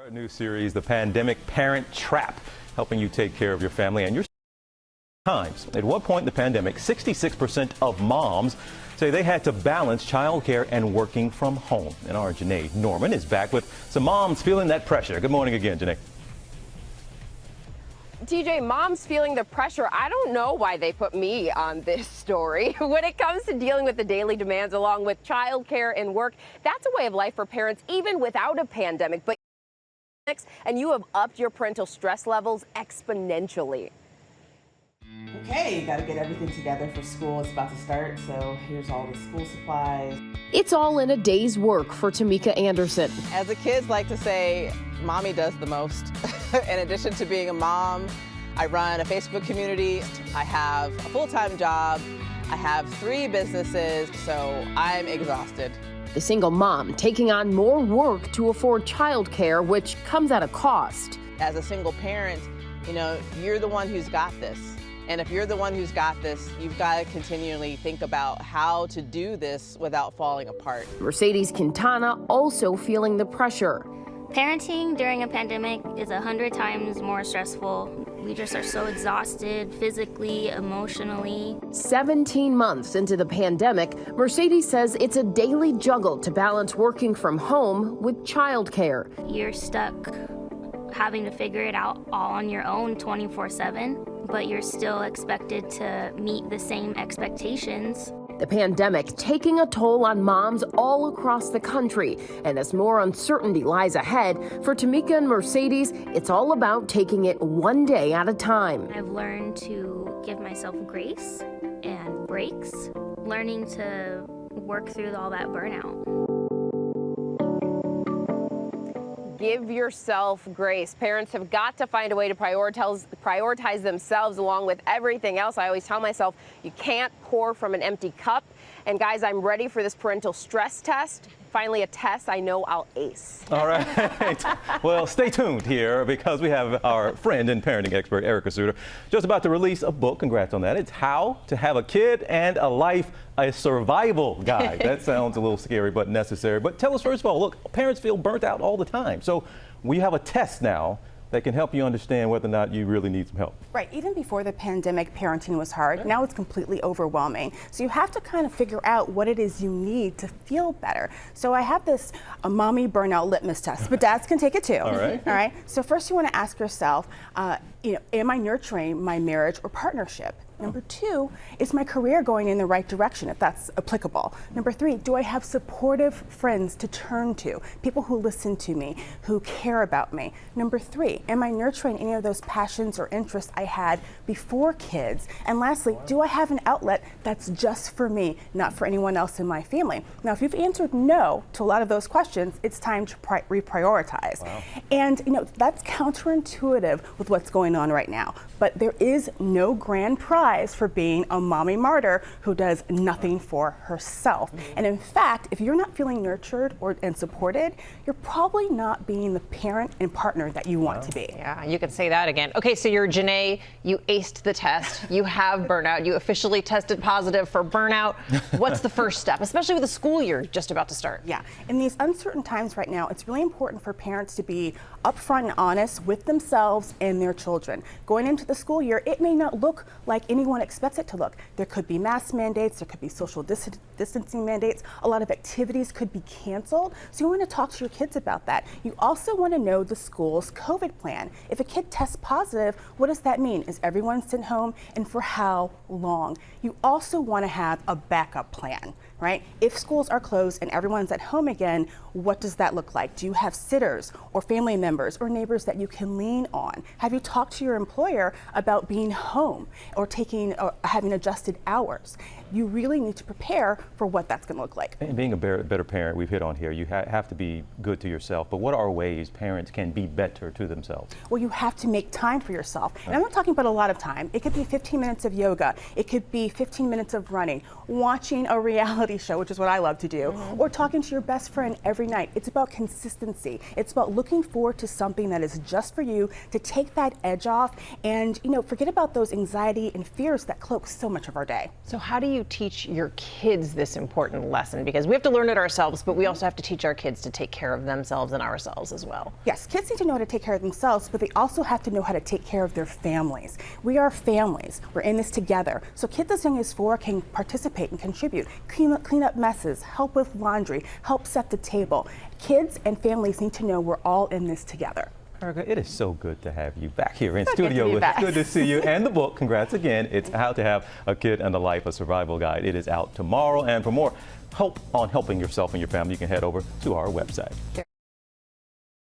Our new series, The Pandemic Parent Trap, helping you take care of your family and your times. At one point in the pandemic, 66% of moms say they had to balance childcare and working from home. And our Janae Norman is back with some moms feeling that pressure. Good morning again, Janae. TJ, moms feeling the pressure. I don't know why they put me on this story. When it comes to dealing with the daily demands along with childcare and work, that's a way of life for parents even without a pandemic. But and you have upped your parental stress levels exponentially. Okay, you got to get everything together for school. It's about to start, so here's all the school supplies. It's all in a day's work for Tamika Anderson. As the kids like to say, mommy does the most. In addition to being a mom, I run a Facebook community. I have a full-time job. I have 3 businesses, so I'm exhausted. The single mom taking on more work to afford childcare, which comes at a cost. As a single parent, you know, you're the one who's got this. And if you're the one who's got this, you've got to continually think about how to do this without falling apart. Mercedes Quintana also feeling the pressure. Parenting during a pandemic is 100 times more stressful. We just are so exhausted physically, emotionally. 17 months into the pandemic, Mercedes says it's a daily juggle to balance working from home with childcare. You're stuck having to figure it out all on your own 24/7, but you're still expected to meet the same expectations. The pandemic taking a toll on moms all across the country. And as more uncertainty lies ahead, for Tamika and Mercedes, it's all about taking it one day at a time. I've learned to give myself grace and breaks, learning to work through all that burnout. Give yourself grace. Parents have got to find a way to prioritize themselves along with everything else. I always tell myself, you can't pour from an empty cup. And guys, I'm ready for this parental stress test. Finally, a test I know I'll ace. All right. Well, stay tuned here because we have our friend and parenting expert, Ericka Souter, just about to release a book. Congrats on that. It's How to Have a Kid and a Life, a Survival Guide. That sounds a little scary, but necessary. But tell us, first of all, look, parents feel burnt out all the time. So we have a test now that can help you understand whether or not you really need some help. Right, even before the pandemic, parenting was hard. Yeah. Now it's completely overwhelming. So you have to kind of figure out what it is you need to feel better. So I have this mommy burnout litmus test, but dads can take it too. All right. All right. So first you want to ask yourself, am I nurturing my marriage or partnership? Number 2, is my career going in the right direction, if that's applicable? Number 3, do I have supportive friends to turn to, people who listen to me, who care about me? Number 3, am I nurturing any of those passions or interests I had before kids? And lastly, do I have an outlet that's just for me, not for anyone else in my family? Now, if you've answered no to a lot of those questions, it's time to reprioritize. Wow. And that's counterintuitive with what's going on right now. But there is no grand prize for being a mommy martyr who does nothing for herself. And in fact, if you're not feeling nurtured and supported, you're probably not being the parent and partner that you want to be. Yeah, you can say that again. Okay, so you're Janae, you aced the test, you have burnout, you officially tested positive for burnout. What's the first step, especially with the school year just about to start? Yeah, in these uncertain times right now, it's really important for parents to be upfront and honest with themselves and their children. Going into the school year, it may not look like anyone expects it to look. There could be mask mandates, there could be social distancing mandates, a lot of activities could be canceled. So you want to talk to your kids about that. You also want to know the school's COVID plan. If a kid tests positive, what does that mean? Is everyone sent home, and for how long? You also want to have a backup plan, right? If schools are closed and everyone's at home again, what does that look like? Do you have sitters or family members or neighbors that you can lean on? Have you talked to your employer about being home or having adjusted hours? You really need to prepare for what that's going to look like. And being a better parent, we've hit on here, you have to be good to yourself. But what are ways parents can be better to themselves? Well, you have to make time for yourself. And I'm not talking about a lot of time. It could be 15 minutes of yoga. It could be 15 minutes of running, watching a reality show, which is what I love to do, or talking to your best friend every night. It's about consistency. It's about looking forward to something that is just for you, to take that edge off and, forget about those anxiety and fears that cloak so much of our day. So how do you teach your kids this important lesson? Because we have to learn it ourselves, but we also have to teach our kids to take care of themselves and ourselves as well. Yes, kids need to know how to take care of themselves, but they also have to know how to take care of their families. We are families. We're in this together. So kids as young as 4 can participate and contribute, clean up messes, help with laundry, help set the table. Kids and families need to know we're all in this together. Ericka, it is so good to have you back here in So good to studio be with us. back. Good to see you. And the book, congrats again. It's How to Have a Kid and a Life, a Survival Guide. It is out tomorrow. And for more help on helping yourself and your family, you can head over to our website.